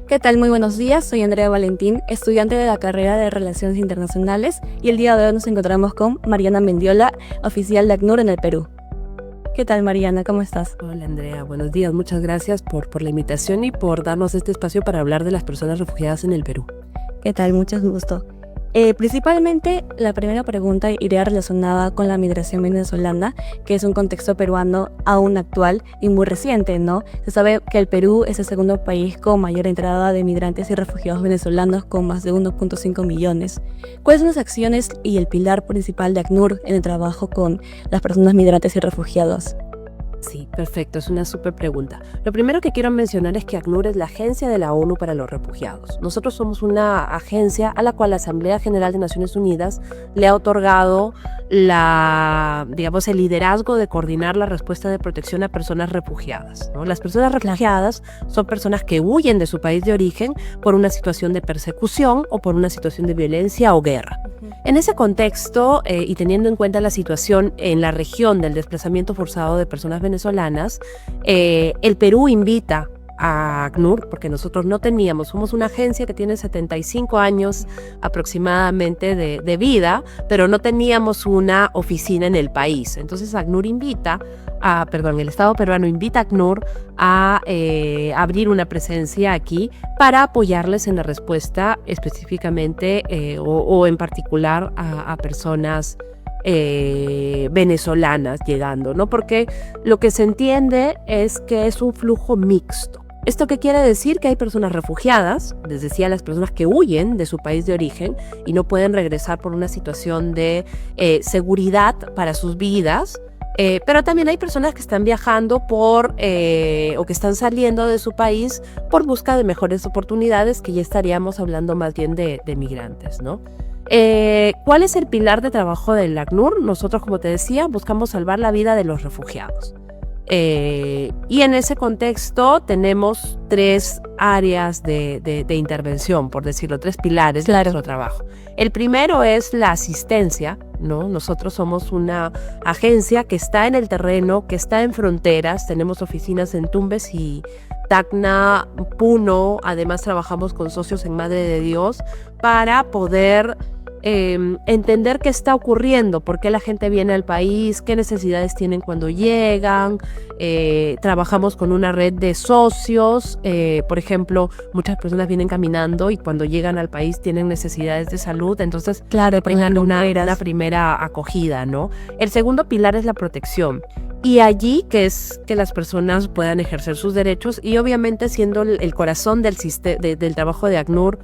¿Qué tal? Muy buenos días, soy Andrea Valentín, estudiante de la carrera de Relaciones Internacionales y el día de hoy nos encontramos con Mariana Mendiola, oficial de ACNUR en el Perú. ¿Qué tal, Mariana? ¿Cómo estás? Hola Andrea, buenos días. Muchas gracias por la invitación y por darnos este espacio para hablar de las personas refugiadas en el Perú. ¿Qué tal? Mucho gusto. Principalmente, la primera pregunta iría relacionada con la migración venezolana, que es un contexto peruano aún actual y muy reciente, ¿no? Se sabe que el Perú es el segundo país con mayor entrada de migrantes y refugiados venezolanos, con más de 1.5 millones. ¿Cuáles son las acciones y el pilar principal de ACNUR en el trabajo con las personas migrantes y refugiados? Sí, perfecto, es una súper pregunta. Lo primero que quiero mencionar es que ACNUR es la Agencia de la ONU para los Refugiados. Nosotros somos una agencia a la cual la Asamblea General de Naciones Unidas le ha otorgado el liderazgo de coordinar la respuesta de protección a personas refugiadas, ¿no? Las personas refugiadas son personas que huyen de su país de origen por una situación de persecución o por una situación de violencia o guerra. En ese contexto, y teniendo en cuenta la situación en la región del desplazamiento forzado de personas venezolanas, el Perú invita a ACNUR, porque nosotros no teníamos, somos una agencia que tiene 75 años aproximadamente de vida, pero no teníamos una oficina en el país. Entonces el Estado peruano invita a ACNUR a abrir una presencia aquí para apoyarles en la respuesta específicamente o en particular a personas venezolanas llegando, ¿no? Porque lo que se entiende es que es un flujo mixto. ¿Esto qué quiere decir? Que hay personas refugiadas, les decía, las personas que huyen de su país de origen y no pueden regresar por una situación de seguridad para sus vidas, pero también hay personas que están viajando o que están saliendo de su país por busca de mejores oportunidades, que ya estaríamos hablando más bien de migrantes, ¿no? ¿Cuál es el pilar de trabajo del ACNUR? Nosotros, como te decía, buscamos salvar la vida de los refugiados. Y en ese contexto tenemos tres áreas de intervención, por decirlo, tres pilares de nuestro trabajo. El primero es la asistencia, ¿no? Nosotros somos una agencia que está en el terreno, que está en fronteras, tenemos oficinas en Tumbes y Tacna, Puno. Además trabajamos con socios en Madre de Dios para poder entender qué está ocurriendo, por qué la gente viene al país, qué necesidades tienen cuando llegan. Trabajamos con una red de socios. Por ejemplo, muchas personas vienen caminando y cuando llegan al país tienen necesidades de salud, entonces tengan una primera acogida, ¿no? El segundo pilar es la protección. Y allí que es que las personas puedan ejercer sus derechos y obviamente siendo el corazón del trabajo de ACNUR,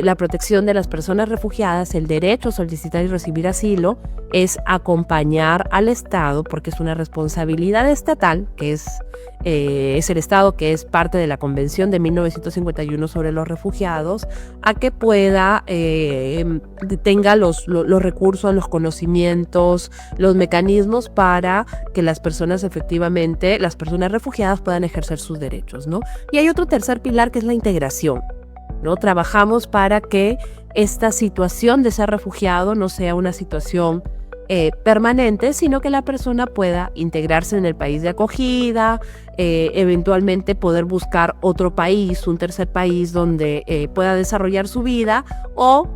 la protección de las personas refugiadas, el derecho a solicitar y recibir asilo, es acompañar al Estado, porque es una responsabilidad estatal, que es el Estado que es parte de la Convención de 1951 sobre los refugiados, a que pueda, tenga los recursos, los conocimientos, los mecanismos para que las personas refugiadas puedan ejercer sus derechos, ¿no? Y hay otro tercer pilar que es la integración, ¿no? Trabajamos para que esta situación de ser refugiado no sea una situación permanente, sino que la persona pueda integrarse en el país de acogida, eventualmente poder buscar otro país, un tercer país donde pueda desarrollar su vida o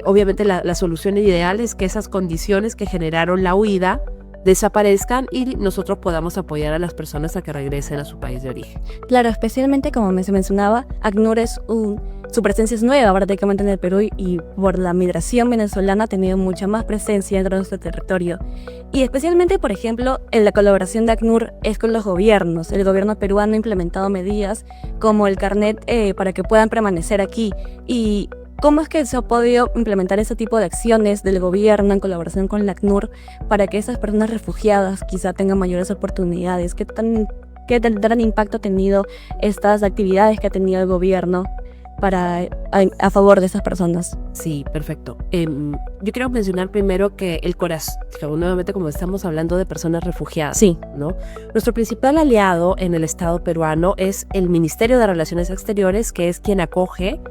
obviamente la solución ideal es que esas condiciones que generaron la huida desaparezcan y nosotros podamos apoyar a las personas a que regresen a su país de origen. Claro, especialmente como se mencionaba, ACNUR su presencia es nueva prácticamente en el Perú y por la migración venezolana ha tenido mucha más presencia dentro de nuestro territorio. Y especialmente, por ejemplo, en la colaboración de ACNUR es con los gobiernos. El gobierno peruano ha implementado medidas como el carnet para que puedan permanecer aquí. Y ¿cómo es que se ha podido implementar ese tipo de acciones del gobierno en colaboración con la ACNUR para que esas personas refugiadas quizá tengan mayores oportunidades? ¿Qué tan impacto ha tenido estas actividades que ha tenido el gobierno a favor de esas personas? Sí, perfecto. Yo quiero mencionar primero que el corazón, nuevamente como estamos hablando de personas refugiadas, sí, ¿no? Nuestro principal aliado en el Estado peruano es el Ministerio de Relaciones Exteriores, que es quien acoge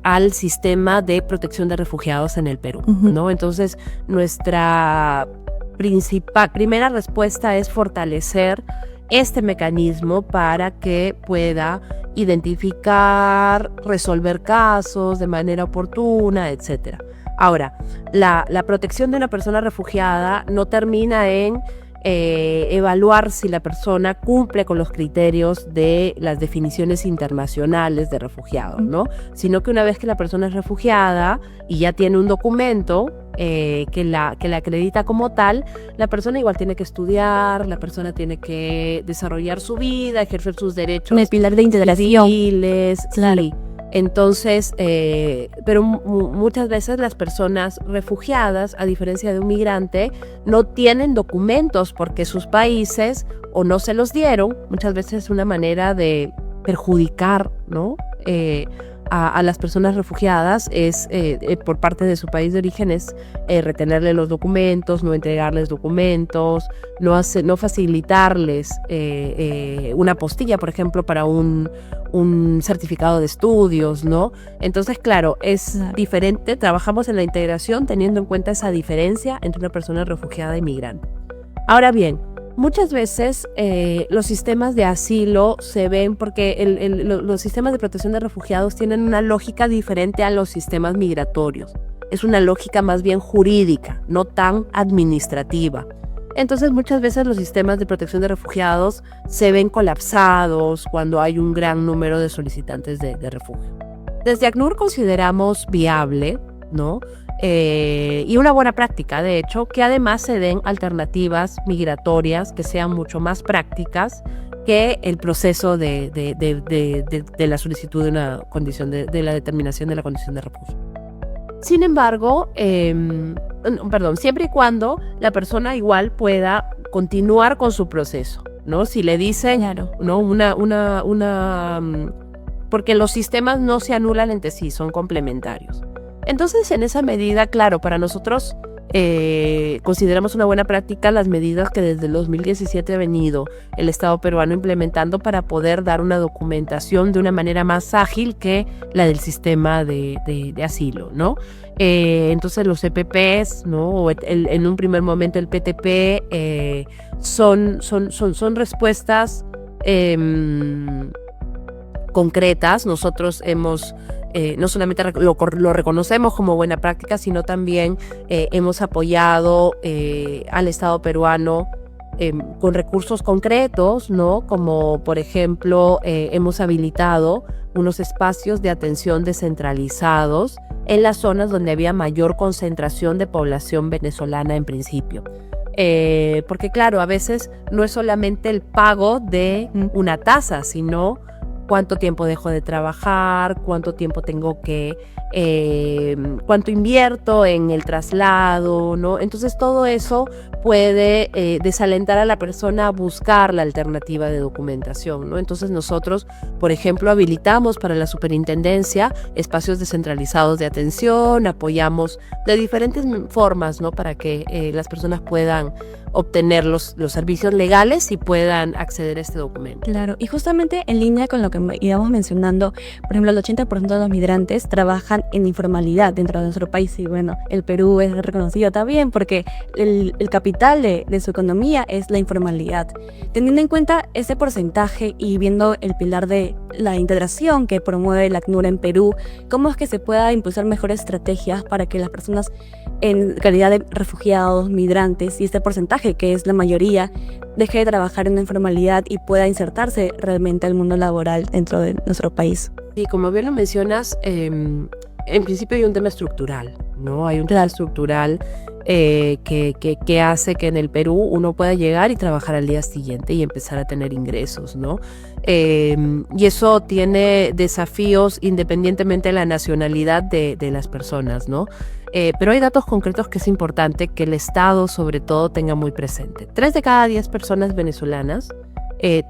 al sistema de protección de refugiados en el Perú, ¿no? Entonces, nuestra primera respuesta es fortalecer este mecanismo para que pueda identificar, resolver casos de manera oportuna, etc. Ahora, la protección de una persona refugiada no termina en evaluar si la persona cumple con los criterios de las definiciones internacionales de refugiado, ¿no? Sino que una vez que la persona es refugiada y ya tiene un documento que la acredita como tal, la persona igual tiene que estudiar, la persona tiene que desarrollar su vida, ejercer sus derechos. El pilar de integración. Civiles, claro. Sí. Entonces, pero muchas veces las personas refugiadas, a diferencia de un migrante, no tienen documentos porque sus países o no se los dieron. Muchas veces es una manera de perjudicar, ¿no? A las personas refugiadas es por parte de su país de origen es retenerle los documentos, no entregarles documentos, no facilitarles una apostilla, por ejemplo, para un certificado de estudios, ¿no? Entonces, claro, es diferente. Trabajamos en la integración teniendo en cuenta esa diferencia entre una persona refugiada y migrante. Ahora bien, muchas veces los sistemas de asilo se ven porque los sistemas de protección de refugiados tienen una lógica diferente a los sistemas migratorios. Es una lógica más bien jurídica, no tan administrativa. Entonces muchas veces los sistemas de protección de refugiados se ven colapsados cuando hay un gran número de solicitantes de refugio. Desde ACNUR consideramos viable, ¿no? Y una buena práctica, de hecho, que además se den alternativas migratorias que sean mucho más prácticas que el proceso de la solicitud de una condición, de la determinación de la condición de refugio. Sin embargo, siempre y cuando la persona igual pueda continuar con su proceso, ¿no? Si le dicen, Claro. ¿no? Porque los sistemas no se anulan entre sí, son complementarios. Entonces, en esa medida, claro, para nosotros consideramos una buena práctica las medidas que desde el 2017 ha venido el Estado peruano implementando para poder dar una documentación de una manera más ágil que la del sistema de asilo, ¿no? Entonces los EPPs, ¿no? O en un primer momento el PTP son respuestas concretas. Nosotros hemos no solamente lo reconocemos como buena práctica, sino también hemos apoyado al Estado peruano con recursos concretos, ¿no? Como por ejemplo hemos habilitado unos espacios de atención descentralizados en las zonas donde había mayor concentración de población venezolana en principio. Porque claro, a veces no es solamente el pago de una tasa, sino cuánto tiempo dejo de trabajar, cuánto tiempo tengo que, cuánto invierto en el traslado, ¿no? Entonces todo eso puede desalentar a la persona a buscar la alternativa de documentación, ¿no? Entonces nosotros, por ejemplo, habilitamos para la superintendencia espacios descentralizados de atención, apoyamos de diferentes formas, ¿no? Para que las personas puedan obtener los servicios legales y puedan acceder a este documento. Claro, y justamente en línea con lo que íbamos mencionando, por ejemplo, el 80% de los migrantes trabajan en informalidad dentro de nuestro país y bueno, el Perú es reconocido también porque el capital de su economía es la informalidad. Teniendo en cuenta ese porcentaje y viendo el pilar de la integración que promueve la ACNUR en Perú, ¿cómo es que se pueda impulsar mejores estrategias para que las personas en calidad de refugiados, migrantes y este porcentaje que es la mayoría, deje de trabajar en la informalidad y pueda insertarse realmente al mundo laboral dentro de nuestro país? Y como bien lo mencionas, en principio hay un tema estructural, ¿no? Hay un tema estructural que hace que en el Perú uno pueda llegar y trabajar al día siguiente y empezar a tener ingresos, ¿no? Y eso tiene desafíos independientemente de la nacionalidad de las personas, ¿no? Pero hay datos concretos que es importante que el Estado sobre todo tenga muy presente. 3 de cada 10 personas venezolanas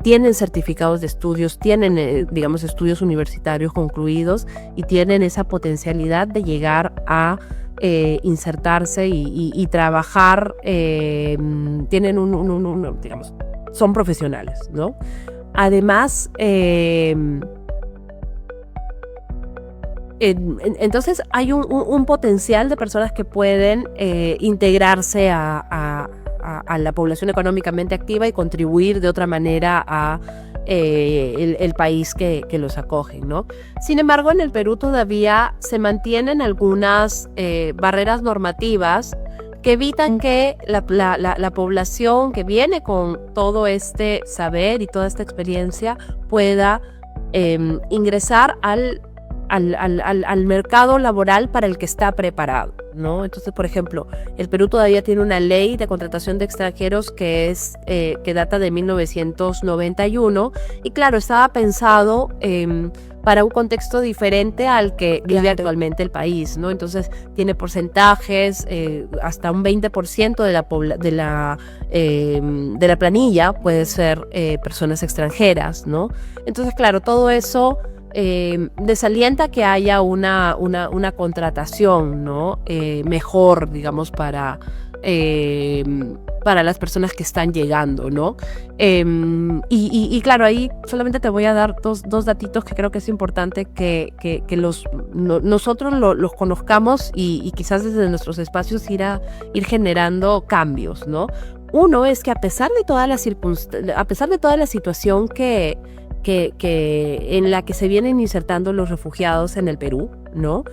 tienen certificados de estudios, tienen, digamos, estudios universitarios concluidos y tienen esa potencialidad de llegar a insertarse y trabajar, tienen digamos, son profesionales, ¿no? Además, entonces hay un potencial de personas que pueden integrarse a a la población económicamente activa y contribuir de otra manera a el país que los acoge, ¿no? Sin embargo, en el Perú todavía se mantienen algunas barreras normativas que evitan que la población que viene con todo este saber y toda esta experiencia pueda ingresar al mercado laboral para el que está preparado, ¿no? Entonces, por ejemplo, el Perú todavía tiene una ley de contratación de extranjeros que data de 1991 y claro, estaba pensado para un contexto diferente al que vive actualmente el país, ¿no? Entonces tiene porcentajes, hasta un 20% de la planilla puede ser personas extranjeras, ¿no? Entonces, claro, todo eso desalienta que haya una contratación, ¿no? Mejor, digamos, para las personas que están llegando, ¿no? Y claro, ahí solamente te voy a dar dos datitos que creo que es importante que nosotros los conozcamos y quizás desde nuestros espacios ir generando cambios, ¿no? Uno es que a pesar de toda la situación en la que se vienen insertando los refugiados en el Perú, ¿no?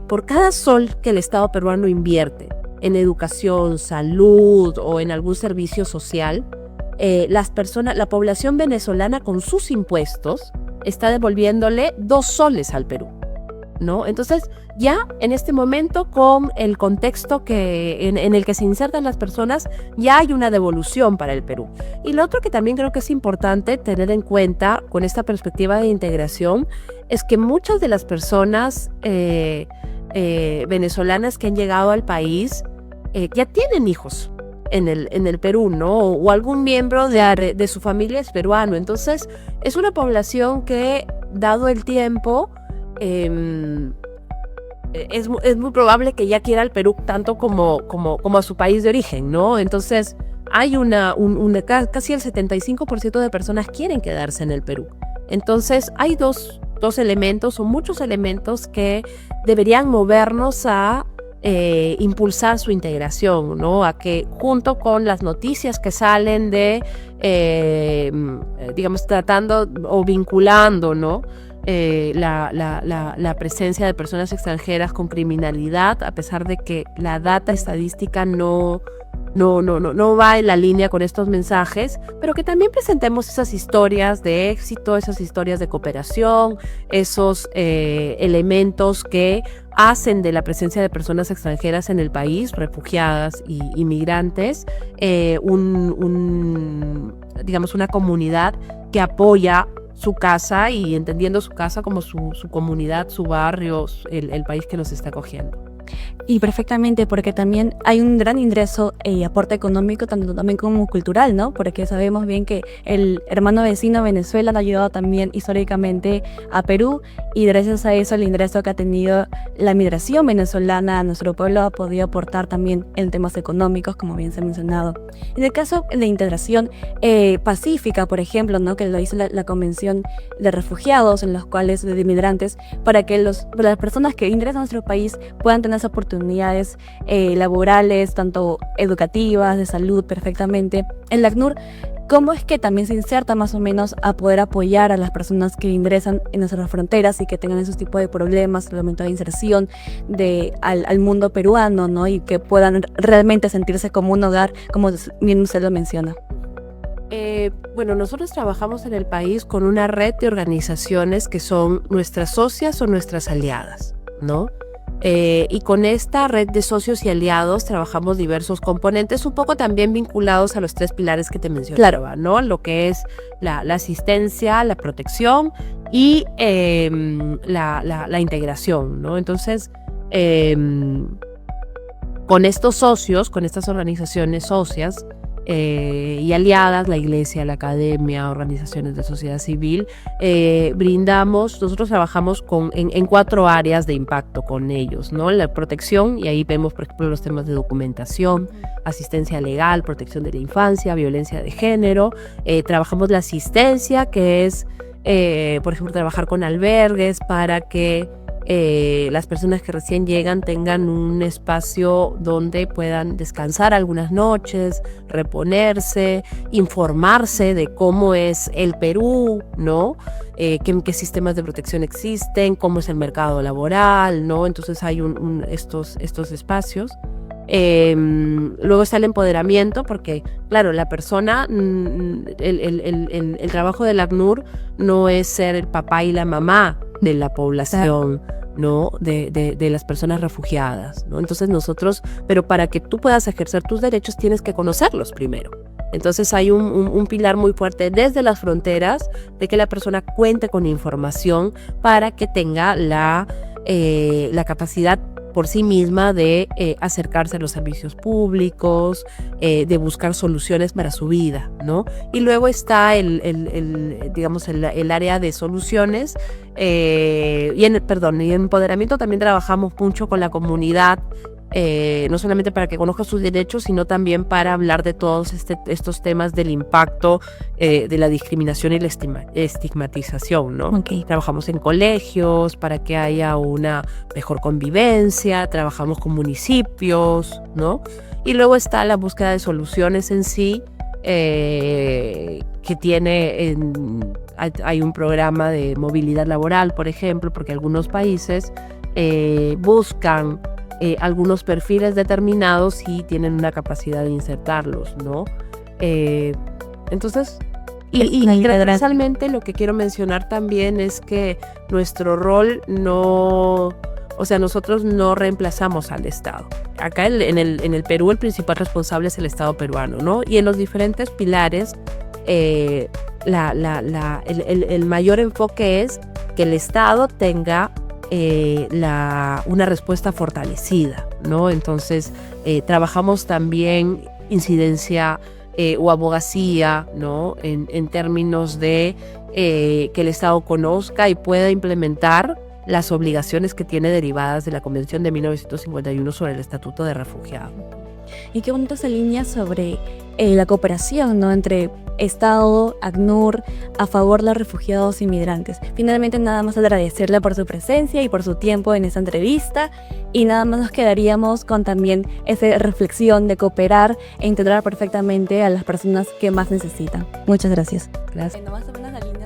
Por cada sol que el Estado peruano invierte en educación, salud o en algún servicio social, la población venezolana con sus impuestos está devolviéndole 2 soles al Perú, ¿no? Entonces, ya en este momento, con el contexto en el que se insertan las personas, ya hay una devolución para el Perú. Y lo otro que también creo que es importante tener en cuenta con esta perspectiva de integración es que muchas de las personas venezolanas que han llegado al país ya tienen hijos en el Perú, ¿no? O algún miembro de su familia es peruano. Entonces, es una población que, dado el tiempo, es muy probable que ya quiera al Perú tanto como a su país de origen, ¿no? Entonces, hay casi el 75% de personas quieren quedarse en el Perú. Entonces, hay dos elementos o muchos elementos que deberían movernos a impulsar su integración, ¿no? A que junto con las noticias que salen digamos, tratando o vinculando, ¿no? La presencia de personas extranjeras con criminalidad, a pesar de que la data estadística no va en la línea con estos mensajes, pero que también presentemos esas historias de éxito, esas historias de cooperación, esos elementos que hacen de la presencia de personas extranjeras en el país, refugiadas y inmigrantes, digamos, una comunidad que apoya su casa y entendiendo su casa como su comunidad, su barrio, el país que los está acogiendo. Y perfectamente, porque también hay un gran ingreso y aporte económico, tanto también como cultural, ¿no? Porque sabemos bien que el hermano vecino Venezuela ha ayudado también históricamente a Perú y gracias a eso el ingreso que ha tenido la migración venezolana a nuestro pueblo ha podido aportar también en temas económicos, como bien se ha mencionado. En el caso de integración pacífica, por ejemplo, ¿no? Que lo hizo la Convención de Refugiados, en los cuales de inmigrantes, para que las personas que ingresan a nuestro país puedan tener oportunidades laborales, tanto educativas, de salud, perfectamente. En la ACNUR, ¿cómo es que también se inserta más o menos a poder apoyar a las personas que ingresan en nuestras fronteras y que tengan esos tipos de problemas, el momento de inserción al mundo peruano, ¿no? Y que puedan realmente sentirse como un hogar, como bien usted lo menciona? Bueno, nosotros trabajamos en el país con una red de organizaciones que son nuestras socias o nuestras aliadas, ¿no? Y con esta red de socios y aliados trabajamos diversos componentes, un poco también vinculados a los 3 pilares que te mencionaba, claro, ¿no? Lo que es la asistencia, la protección y la integración, ¿no? Entonces, con estos socios, con estas organizaciones socias y aliadas, la iglesia, la academia, organizaciones de sociedad civil, nosotros trabajamos en 4 áreas de impacto con ellos, ¿no? La protección, y ahí vemos, por ejemplo, los temas de documentación, asistencia legal, protección de la infancia, violencia de género. Trabajamos la asistencia, que es, por ejemplo, trabajar con albergues para que las personas que recién llegan tengan un espacio donde puedan descansar algunas noches, reponerse, informarse de cómo es el Perú, ¿no? Qué sistemas de protección existen, cómo es el mercado laboral, ¿no? Entonces hay estos espacios. Luego está el empoderamiento, porque claro, la persona, el trabajo del ACNUR no es ser el papá y la mamá de la población, ¿no? De las personas refugiadas, ¿no? Entonces pero para que tú puedas ejercer tus derechos tienes que conocerlos primero. Entonces hay un pilar muy fuerte desde las fronteras de que la persona cuente con información para que tenga la capacidad por sí misma de acercarse a los servicios públicos, de buscar soluciones para su vida, ¿no? Y luego está el área de soluciones y en empoderamiento también trabajamos mucho con la comunidad, no solamente para que conozca sus derechos, sino también para hablar de todos estos temas del impacto de la discriminación y la estigmatización, ¿no? Okay. Trabajamos en colegios para que haya una mejor convivencia, trabajamos con municipios, ¿no? Y luego está la búsqueda de soluciones en sí, que hay un programa de movilidad laboral, por ejemplo, porque algunos países buscan algunos perfiles determinados y tienen una capacidad de insertarlos, ¿no? Entonces, realmente lo que quiero mencionar también es que nuestro rol nosotros no reemplazamos al Estado. Acá en el Perú el principal responsable es el Estado peruano, ¿no? Y en los diferentes pilares el mayor enfoque es que el Estado tenga una respuesta fortalecida, ¿no? Entonces trabajamos también incidencia o abogacía, ¿no? En términos de que el Estado conozca y pueda implementar las obligaciones que tiene derivadas de la Convención de 1951 sobre el Estatuto de Refugiado. Y qué bonito esa línea sobre la cooperación, ¿no? Entre Estado, ACNUR, a favor de los refugiados y migrantes. Finalmente, nada más agradecerle por su presencia y por su tiempo en esta entrevista. Y nada más nos quedaríamos con también esa reflexión de cooperar e integrar perfectamente a las personas que más necesitan. Muchas gracias. Gracias. Más o menos la línea